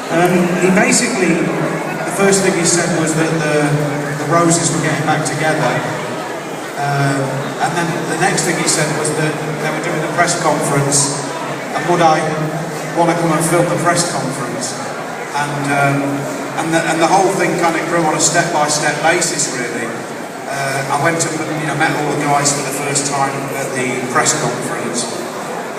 He basically, the first thing he said was that the Roses were getting back together. And then the next thing he said was that they were doing a press conference, and would I want to come and film the press conference? And the whole thing kind of grew on a step-by-step basis, really. I went and met all the guys for the first time at the press conference,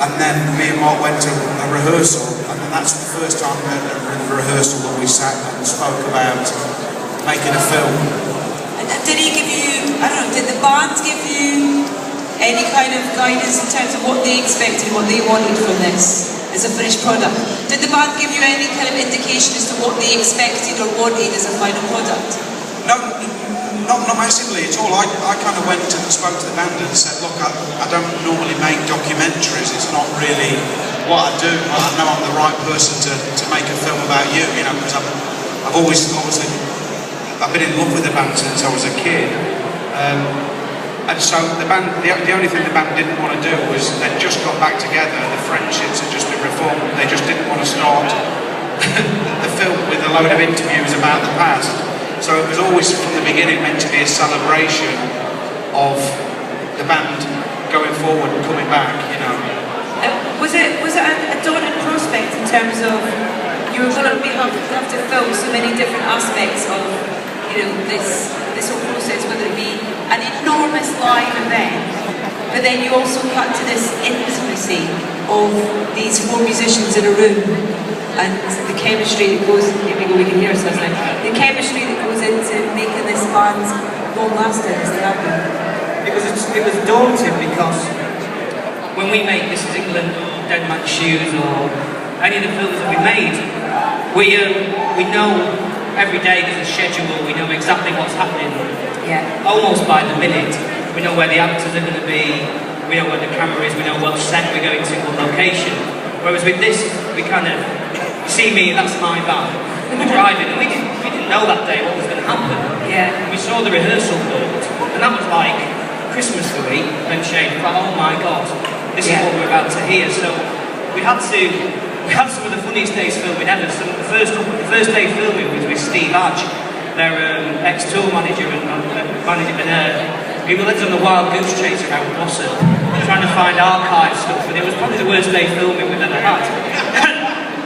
and then me and Mark went to a rehearsal, and then that's the first time at the rehearsal that we sat and spoke about making a film. And did he give you, I don't know, did the band give you any kind of guidance in terms of what they expected, what they wanted from this as a finished product? Did the band give you any kind of indication as to what they expected or wanted as a final product? No, not massively at all. I kind of went and spoke to the band and said, look, I don't normally make documentaries. It's not really what I do. I know I'm the right person to make a film about you, because I've always, obviously, I've been in love with the band since I was a kid. And so the band, the only thing the band didn't want to do was they'd just got back together, the friendships had just been reformed, they just didn't want to start the film with a load of interviews about the past. So it was always from the beginning meant to be a celebration of the band going forward and coming back, Was it a daunting prospect in terms of you were going to have to film so many different aspects of this whole process, whether it be an enormous live event, but then you also cut to this intimacy of these four musicians in a room, and the chemistry that goes, here we go, we can hear ourselves now, the chemistry that goes into making this band long lasting as they have been. It was daunting because when we make This Is England, Dead Man's Shoes, or any of the films that we made, we know every day there's a schedule, we know exactly what's happening, almost by the minute. We know where the actors are going to be, we know where the camera is, we know what set we're going to, what location. Whereas with this, we kind of, you see me, that's my van, we're driving, and we didn't know that day what was going to happen. We saw the rehearsal booked, and that was like Christmas for me, and Shane, like, oh my God, this is what we're about to hear. So we had some of the funniest days filming ever. So the first day filming was with Steve Adge, their ex-tour manager, and he was on the wild goose chase around Bossel, trying to find archive stuff, and it was probably the worst day filming we've ever had.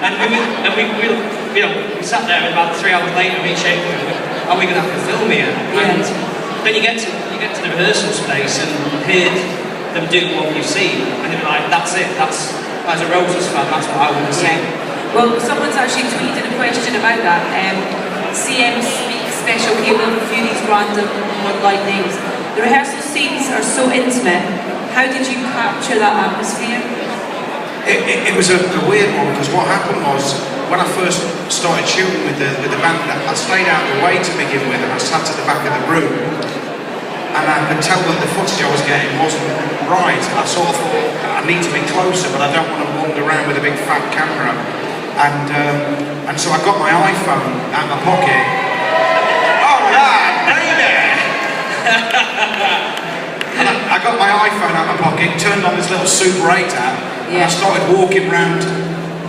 and we sat there, and about 3 hours later, me and Shane were, are we going to have to film here? And then you get to the rehearsal space and hear them do what you've seen, and you're like, that's it, as a Roses fan, that's what I want to see. Well, someone's actually tweeted a question about that. CM Speaks Special came up with a few of these random one-line names. The rehearsal scenes are so intimate. How did you capture that atmosphere? It was a weird one, because what happened was, when I first started shooting with the band, I stayed out of the way to begin with, and I sat at the back of the room, and I could tell that the footage I was getting wasn't right. I sort of thought, I need to be closer, but I don't want to wander around with a big fat camera. And so I got my iPhone out my pocket. Alright, baby! And I got my iPhone out my pocket, turned on this little Super 8 app, and I started walking around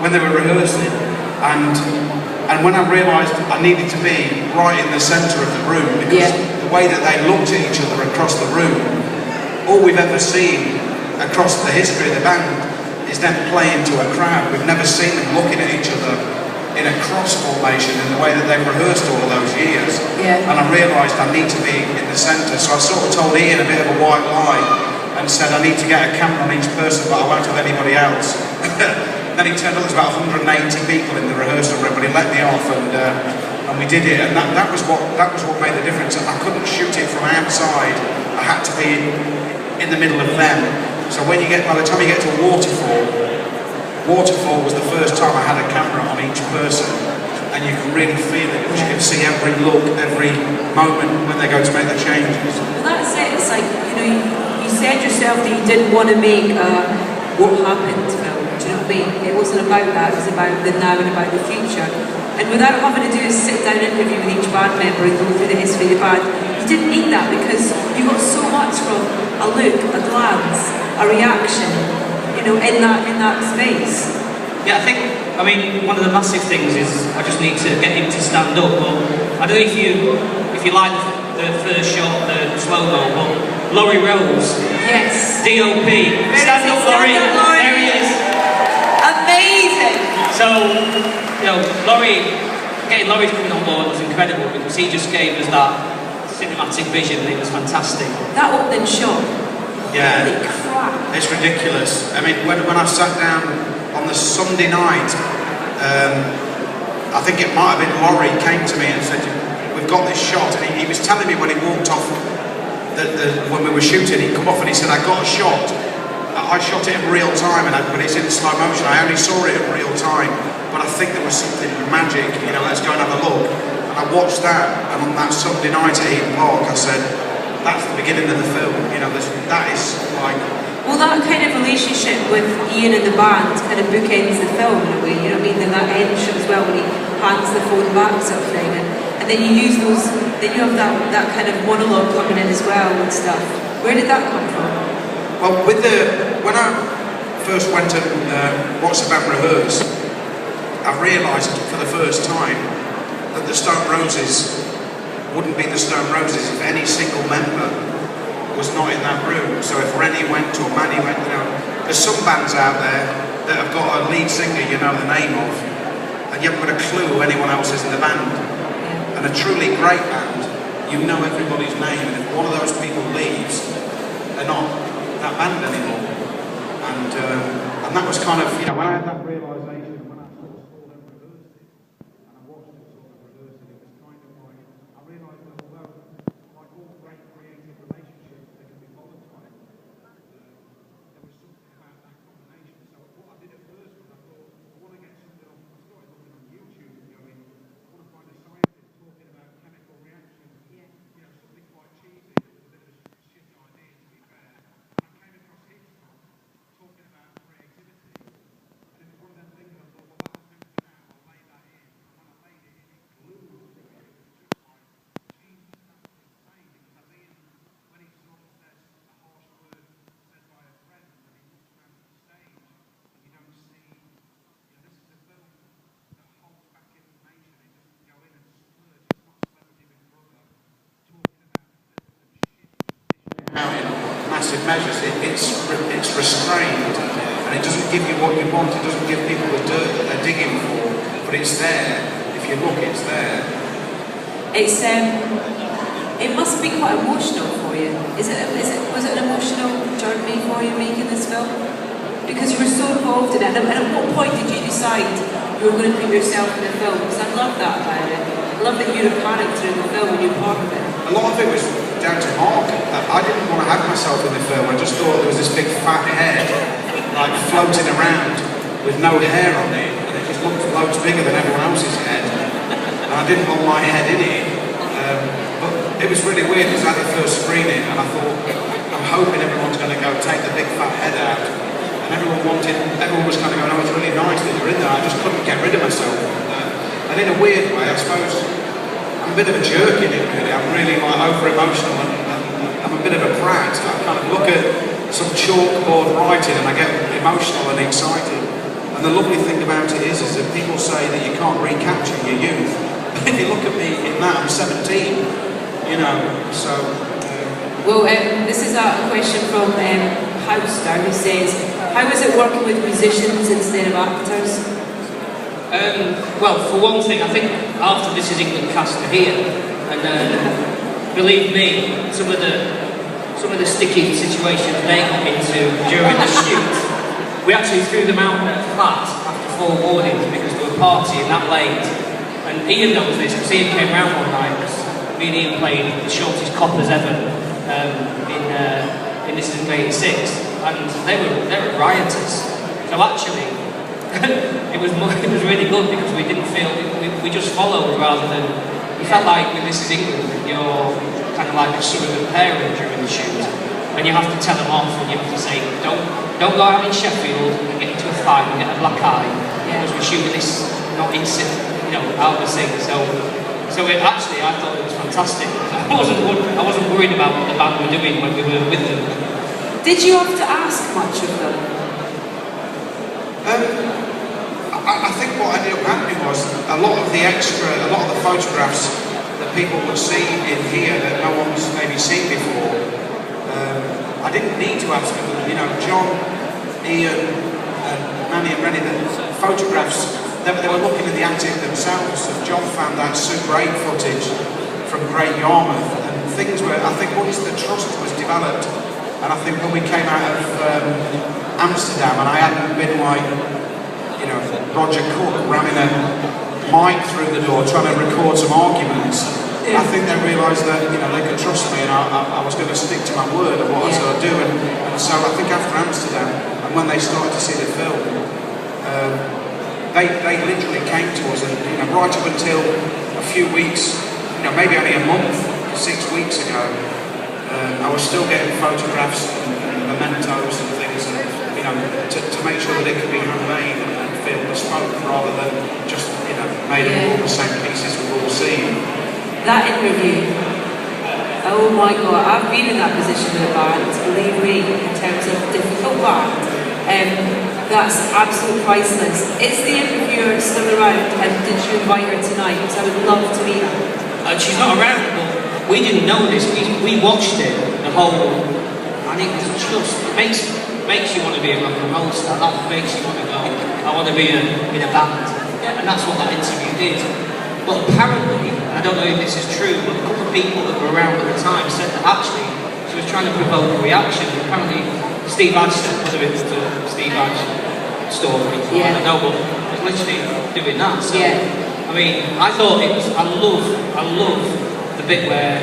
when they were rehearsing. And when I realised I needed to be right in the centre of the room, because the way that they looked at each other across the room, all we've ever seen across the history of the band is them playing to a crowd. We've never seen them looking at each other in a cross formation in the way that they've rehearsed all those years. And I realised I need to be in the centre, so I sort of told Ian a bit of a white lie and said I need to get a camera on each person, but I won't have anybody else. Then he turned up, there was about 180 people in the rehearsal room, but he let me off, and we did it, and that was what made the difference. I couldn't shoot it from outside, I had to be in the middle of them. So by the time you get to Waterfall was the first time I had a camera on each person, and you can really feel it, because you can see every look, every moment when they go to make the changes. Well, that's it, it's like, you said yourself that you didn't want to make what happened film. Do you know what I mean? It wasn't about that, it was about the now and about the future. And without having to do a sit-down interview with each band member and go through the history of the band, you didn't need that, because you got so much from a look, a glance, a reaction, in that space. Yeah, I mean, one of the massive things is I just need to get him to stand up. But I don't know if you like the first shot, the slow-mo, but Laurie Rose. Yes. DOP. Stand up, Laurie. There he is. Amazing. So, you know, getting Laurie's coming on board was incredible because he just gave us that cinematic vision and it was fantastic. That opening shot. Yeah. Holy crap. It's ridiculous. I mean, when I sat down on the Sunday night, I think it might have been Laurie came to me and said, we've got this shot, and he was telling me when he walked off, when we were shooting, he'd come off and he said, I got a shot. I shot it in real time, but it's in slow motion. I only saw it in real time, but I think there was something magic, you know, let's go and have a look. And I watched that, and on that Sunday night at Eden Park, I said, that's the beginning of the film, you know, that is like... Well, that kind of relationship with Ian and the band kind of bookends the film in a way, you know what I mean? And that end shot as well, when he hands the phone back sort of thing. And then you use those, then you have that kind of monologue coming in as well and stuff. Where did that come from? Well, when I first went and watched the band rehearse, I realised for the first time that the Stone Roses wouldn't be the Stone Roses if any single member was not in that room. So if Rennie went or Manny went, you know, there's some bands out there that have got a lead singer you know the name of, and you haven't got a clue who anyone else is in the band. And a truly great band, you know everybody's name, and if one of those people leaves, they're not that band anymore. And that was kind of, you know, when I had that realisation, when I sort of saw them rehearsing, and I watched them sort of rehearsing, it was kind of like, I realised that although, like all great creative relationships, they can be volatile, there was something about that combination. So what I did at first was I thought, I want to get something on, I started looking on YouTube and going, I want to find a scientist talking about chemical reactions, you know, something quite cheesy, it was a bit of a shit idea to be fair. And I came across Hitchcock talking about creativity, and it was one of them things I thought, well, that'll do for now, I'll lay that in. And when I laid it in, it blew me. It was just like, Jesus, that's insane. Because I mean, when he sort of says a harsh word said by a friend, and he looks around the stage, and you don't see, you know, this is a film that holds back information. It doesn't go in and splurge. It's not Celebrity Big Brother talking about the shit out in massive measures. It's restrained, and it doesn't give you what you want. It doesn't give people the dirt that they're digging for, but it's there. If you look, it's there. It's it must be quite emotional for you. Was it an emotional journey for you making this film? Because you were so involved in it. And at what point did you decide you were going to put yourself in the film? Because I love that about it. I love that you're a character in the film and you're part of it. A lot of it was down to Mark. I didn't want to have myself in the film. I just thought there was this big fat head, like floating around with no hair on it, and it just looked loads bigger than everyone else's head. And I didn't want my head in it. But it was really weird because I had the first screening, and I thought, I'm hoping everyone's going to go take the big fat head out. And everyone was kind of going, oh, it's really nice that you're in there. I just couldn't get rid of myself. And in a weird way, I suppose, I'm a bit of a jerk in it, really. I'm really like over-emotional, and I'm a bit of a prat. I kind of look at some chalkboard writing and I get emotional and excited. And the lovely thing about it is that people say that you can't recapture your youth. But if you look at me in that, I'm 17, you know, so... Well, this is a question from Houster, who says, how is it working with musicians instead of actors? Well, for one thing, I think after This Is England cast are here, and believe me, some of the sticky situations they got into during the shoot, we actually threw them out flat after 4 warnings because we were partying that late. And Ian knows this because Ian came round one night. Me and Ian played the shortest coppers ever in This Is England 86, and they were rioters. So actually, it was really good because we didn't feel, we just followed rather than, we felt like with This Is England that you're kind of like a surrogate parent during the shoot, and you have to tell them off and you have to say, don't go out in Sheffield and get into a fight and get a black eye because we're shooting this not instant, you know, out of the thing. So it actually, I thought it was fantastic. I wasn't worried about what the band were doing when we were with them. Did you have to ask much of them? what ended up happening was a lot of the photographs that people would see in here that no one's maybe seen before, I didn't need to ask them. You know, John, Ian, and Manny and Rennie, the photographs, they were looking in the attic themselves, and John found that Super 8 footage from Great Yarmouth, and things were, I think once the trust was developed, and I think when we came out of Amsterdam, and I hadn't been like, you know, Roger Cook ramming a mic through the door trying to record some arguments, I think they realised that, you know, they could trust me, and I was going to stick to my word of what I was going to do, and so I think after Amsterdam, and when they started to see the film, they literally came to us, and you know, right up until a few weeks, you know, maybe only a month, 6 weeks ago, I was still getting photographs and mementos and things, and you know, to make sure that it could be handmade and feel bespoke rather than just, you know, made of all the same pieces we've all seen. That interview, oh my God, I've been in that position with a band, believe me, in terms of difficult band. That's absolutely priceless. Is the interviewer still around, and did you invite her tonight? Because I would love to meet her. She's not around, but we didn't know this. We watched it, the whole, and it was just, it makes you want to be a rock and roll star. That makes you want to go, I want to be in a band. And that's what that interview did. But apparently, I don't know if this is true, but a couple of people that were around at the time said that actually she was trying to provoke a reaction. Apparently, Steve Adge said, whether it's the Steve Adge story, I don't know, but he was literally doing that. So, I mean, I thought it was, I love the bit where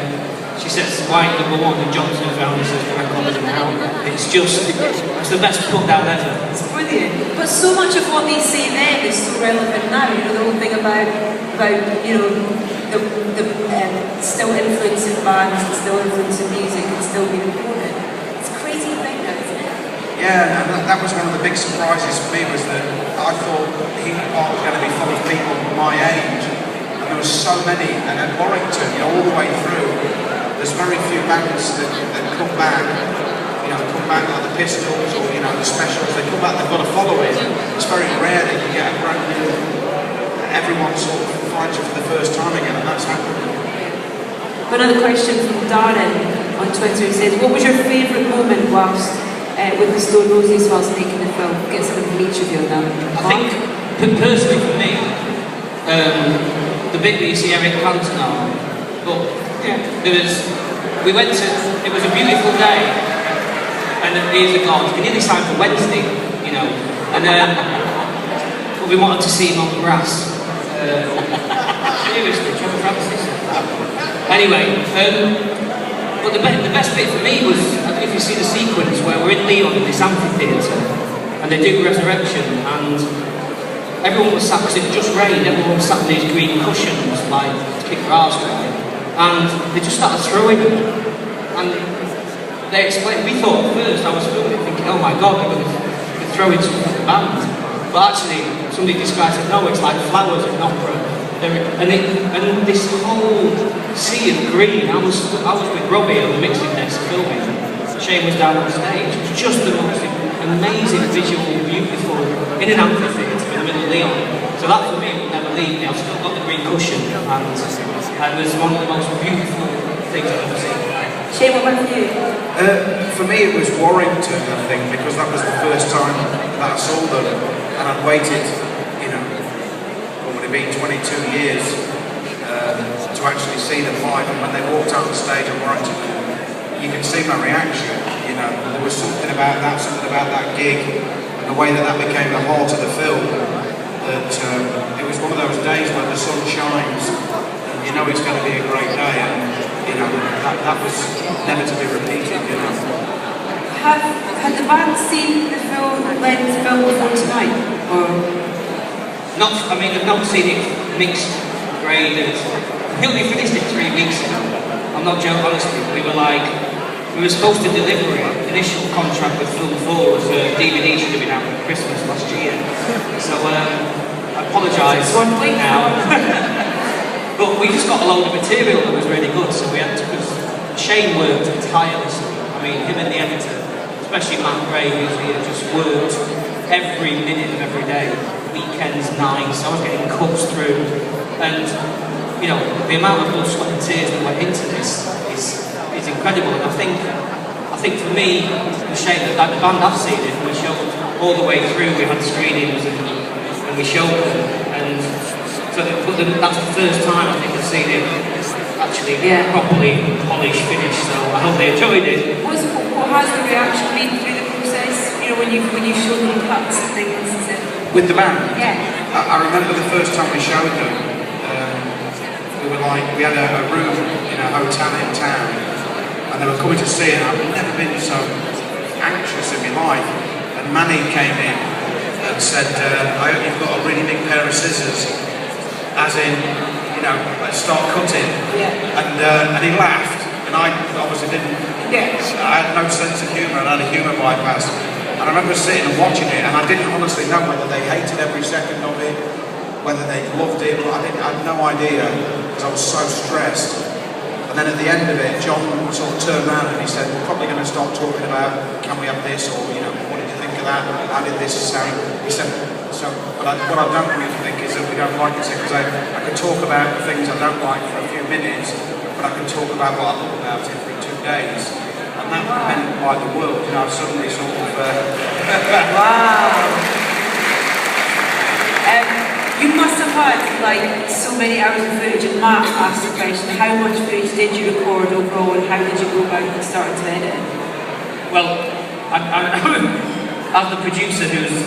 she says, why number one, and Johnson found this as the record of an hour. It's just, it's the best put down ever. It's brilliant. But so much of what they say then is so relevant now. You know, the whole thing about you know, the still influencing bands, and still influencing music, and still being important. It's a crazy thing, isn't it? Yeah, and that was one of the big surprises for me, was that I thought Healy Park was going to be full of people my age, and there were so many, and at Warrington, you know, all the way through, there's very few bands that come back, you know, come back like the Pistols or, you know, the Specials, they come back, they've got a following. It's very rare that you get a brand new, everyone sort of finds you for the first time again, and that's happened. Another question from Darren on Twitter. He says, what was your favourite moment whilst with the Stone Roses whilst making the film? Get something from each of you on that. I think, personally for me, the bit where you see Eric Cantona, but we went to, it was a beautiful day, and years ago, we nearly signed for Wednesday, you know, and but we wanted to see him on the grass. Seriously, Trevor Francis. Anyway, but the best bit for me was, I don't know if you see the sequence where we're in Lyon in this amphitheatre, and they do Resurrection, and everyone was sat, because it just rained, everyone was sat on these green cushions, like, to kick their arse dry, and they just started throwing them, and they explained, we thought at first, I was filming thinking, oh my God, they're going to throw it to the band, but actually, somebody described it, no, it's like flowers in opera, and this whole sea of green, I was with Robbie on the mixing desk filming, Shane was down on stage, it was just the most amazing visual, beautiful, in an amphitheatre in the middle of Lyon. So that for me will never leave me. I've still got the green cushion, and it was one of the most beautiful things I've ever seen. Shane, what about you? For me it was Warrington, I think, because that was the first time that I saw them, and I'd waited, you know, what would it be, 22 years to actually see them live, and when they walked out the stage at Warrington, you can see my reaction, you know, there was something about that gig, and the way that became the heart of the film, that it was one of those days where the sun shines, and you know it's going to be a great day, and you know, that was never to be repeated, you know. Had the band seen the film before tonight, or? Not, I mean, I've not seen it mixed, graded. I think we finished it 3 weeks ago. I'm not joking, honestly. We were supposed to deliver an initial contract with Film 4 as a DVD should have been out for Christmas last year. So I apologise now. But we just got a load of material that was really good, so we had to, because Shane worked tirelessly. I mean, him and the editor, especially Matt Gray, who's here, just worked every minute of every day. We weekends, nights. I was getting cuts through, and you know, the amount of blood, sweat, and tears that went into this is incredible. And I think for me, and Shane, that the band I've seen it, and we showed all the way through. We had screenings and we showed them, and so that's the first time I think I've seen it actually properly polished, finished. So I hope they enjoyed it. What has the reaction been through the process? You know, when you show them cuts and things. With the band? Yeah. I remember the first time we showed them, we had a room in a hotel in town, and they were coming to see it, and I've never been so anxious in my life. And Manny came in and said, I hope you've got a really big pair of scissors, as in, you know, let's start cutting. Yeah. And he laughed, and I obviously didn't. Yes. I had no sense of humour, and I had a humour bypass. And I remember sitting and watching it, and I didn't honestly know whether they hated every second of it, whether they loved it, but I had no idea, because I was so stressed. And then at the end of it, John sort of turned around and he said, we're probably going to start talking about, can we have this, or, you know, what did you think of that, how did this sound? He said, so, but what I don't really think is that we don't like it, because I could talk about the things I don't like for a few minutes, but I can talk about what I love about it for 2 days. And that meant like the world, you know, suddenly sort of... Wow! You must have had like so many hours of footage, and Matt asked the question, how much footage did you record overall, and how did you go about starting to edit? Well, as the producer who's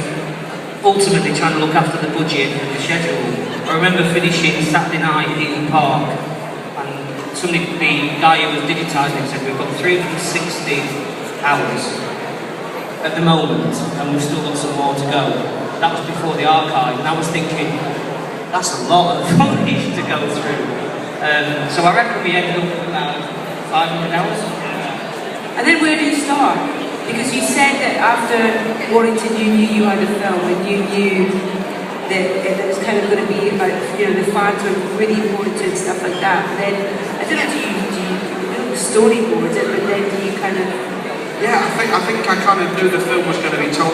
ultimately trying to look after the budget and the schedule, I remember finishing Saturday night in Eden Park, and the guy who was digitising said we've got 360 hours at the moment, and we've still got some more to go. That was before the archive, and I was thinking, that's a lot of footage to go through. So I reckon we ended up with about 500 hours. And then where do you start? Because you said that after Warrington you knew you had a film, and you knew that it was kind of going to be about, you know, the fans were really important and stuff like that. And then, I don't know, do you storyboard it, but then do you kind of... Yeah, I think I kind of knew the film was going to be told,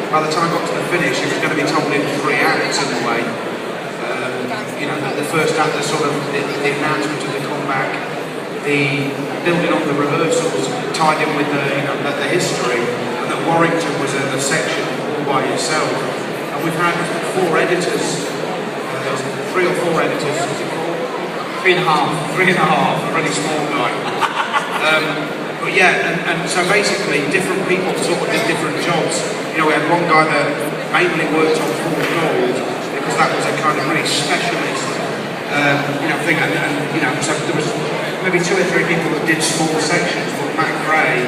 by the time I got to the finish, it was going to be told in 3 acts in a way. You know, the first act, the sort of, the announcement of the comeback, the building up the rehearsals, tied in with the, you know, the history, and that Warrington was a section all by itself. And we've had 4 editors, 3 or 4 editors, 3.5. 3.5, a really small guy. But yeah, and so basically different people sort of did different jobs. You know, we had one guy that mainly worked on Full Gold, because that was a kind of really specialist, you know, thing, and you know, so there was maybe 2 or 3 people that did small sections, but Matt Gray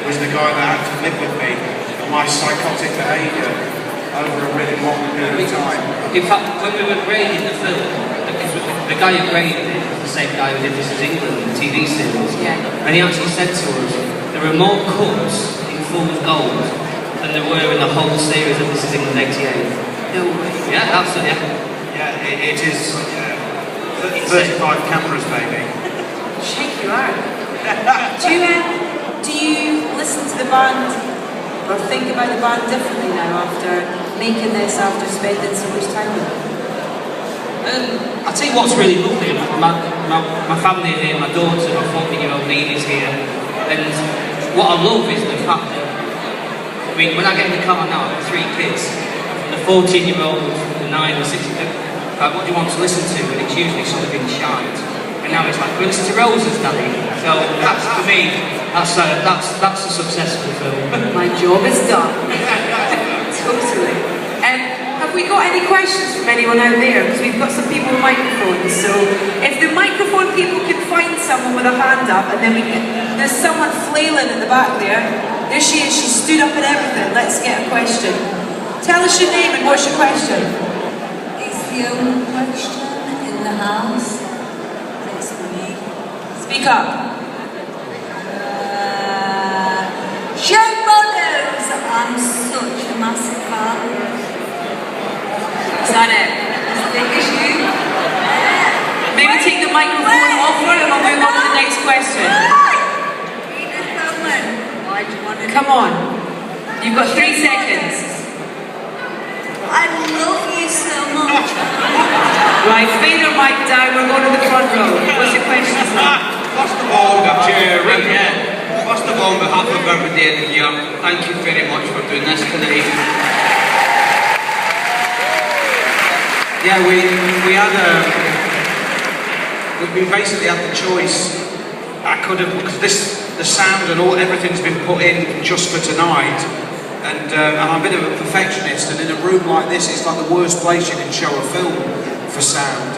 was the guy that had to live with me and my psychotic behaviour over a really long period of time. In fact, when we were grading the film, the guy who graded it was the same guy who did This Is England, the TV series. Yeah. And he actually said to us, there are more cuts in Full Gold than there were in the whole series of This Is England 88. No way. Yeah, absolutely. Yeah, it is 35 cameras, baby. Shake you out. Do you listen to the band or think about the band differently now after making this, after spending so much time with them? I'll tell you what's really lovely. My family are here, my daughter, my 14-year-old niece is here, and what I love is the fact that, I mean, when I get in the car now, I've got 3 kids, the 14-year-old, the 9, the 6, like, what do you want to listen to? And it's usually something shite. And now it's like, go listen to Roses, Daddy. So that's, for me, that's a successful film. My job is done. Totally. Have we got any questions from anyone out there? Because we've got some people with microphones. So if the microphone people can find someone with a hand up, and then there's someone flailing at the back there. There she is. She stood up and everything. Let's get a question. Tell us your name and what's your question? Is the only question in the house? It's me. Speak up. Shane Meadows! I'm such a massive fan. Is that it? Maybe take the microphone off her and we'll move on to the next question. Come on. You've got 3 seconds. I love you so much. Right, fade your mic down, we're going to the front row. What's your question, sir? First of all, Jerry, first of all, on behalf of everybody here, thank you very much for doing this tonight. Yeah, we had we basically had the choice. I could have, because the sound and everything's been put in just for tonight, and I'm a bit of a perfectionist, and in a room like this, it's like the worst place you can show a film for sound.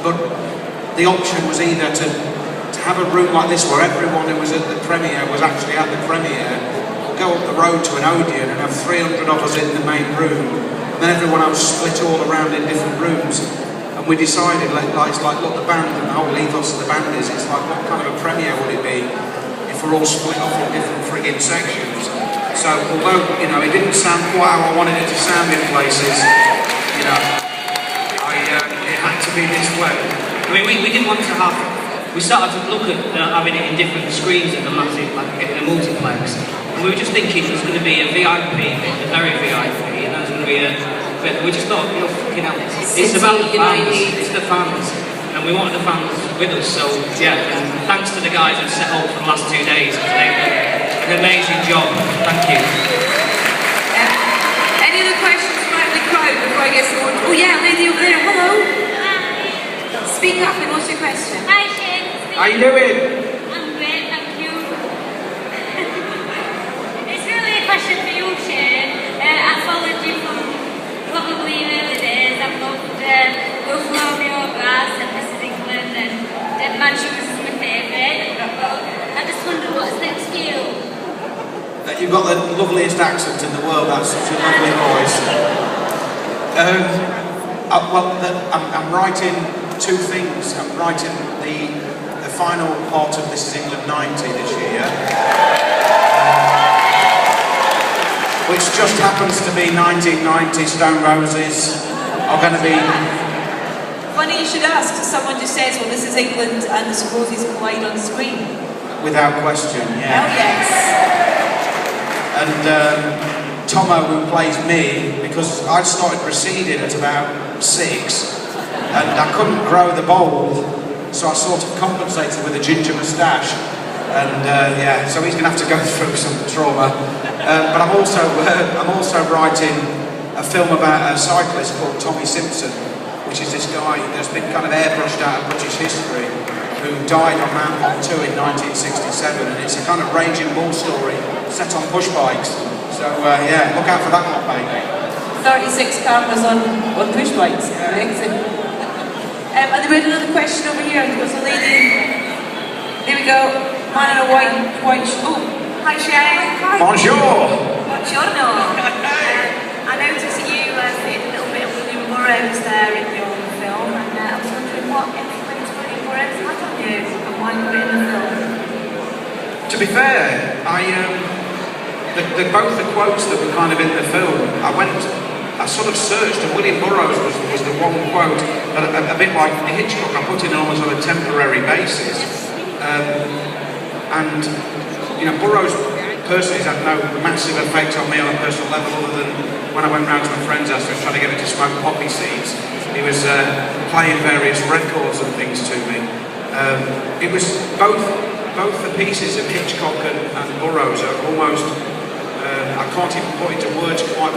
But the option was either to have a room like this where everyone who was at the premiere was actually at the premiere, or go up the road to an Odeon and have 300 of us in the main room, and then everyone else split all around in different rooms. And we decided, it's like, look, the band and the whole ethos of the band is, it's like, what kind of a premiere would it be if we're all split off in different frigging sections? So, although, you know, it didn't sound quite how I wanted it to sound in places, you know, it had to be this way. I mean, we didn't want to have. We started to look at having it in different screens in the massive, like in a multiplex. And we were just thinking it was going to be a VIP bit, a very VIP, and there was going to be a. But we just thought, you know, fucking hell, it's about the fans. It's the fans, and we wanted the fans with us. So yeah, and thanks to the guys who set up for the last 2 days. They've done an amazing job. Thank you. Any other questions from out of the crowd before I get started? Oh yeah, lady over there. Hello. Hi. Speak up. And what's your question? Hi, Shane. How you doing? I'm great, thank you. It's really a question for you, Shane. I followed you from probably early days. I've loved both Romeo Grass and Mrs. England, and Dead Man Shoes is my favourite. I just wonder what's next for you. You've got the loveliest accent in the world. That's such a lovely voice. I'm writing two things. I'm writing the final part of This Is England 90 this year, which just happens to be 1990 Stone Roses are going to be... Funny you should ask, because someone just says, well, This Is England and the Roses collide on screen. Without question, yeah. Oh, yes. And Tomo, who plays me, because I started receding at about 6, and I couldn't grow the bowl, so I sort of compensated with a ginger moustache. And yeah, so he's going to have to go through some trauma. But I'm also writing a film about a cyclist called Tommy Simpson, which is this guy that's been kind of airbrushed out of British history, who died on Mount Pontoon in 1967, and it's a kind of raging bull story set on push bikes. So yeah, look out for that one, mate. 36 cameras on push bikes. Amazing. And we had another question over here. There was a lady. There we go. Man in a white. Oh, hi Shane. Hi. Bonjour. Buongiorno. I noticed that you did a little bit of William Burroughs there in your film, and I was wondering what influence William Burroughs had on you and why you put it in the film. To be fair, both the quotes that were kind of in the film, I sort of searched, and William Burroughs was the one quote that, a bit like Hitchcock, I put in almost on a temporary basis. And, you know, Burroughs personally has had no massive effect on me on a personal level, other than when I went round to a friend's house, I was trying to get him to smoke poppy seeds. He was playing various records and things to me. It was both the pieces of Hitchcock and Burroughs are almost, I can't even put into words quite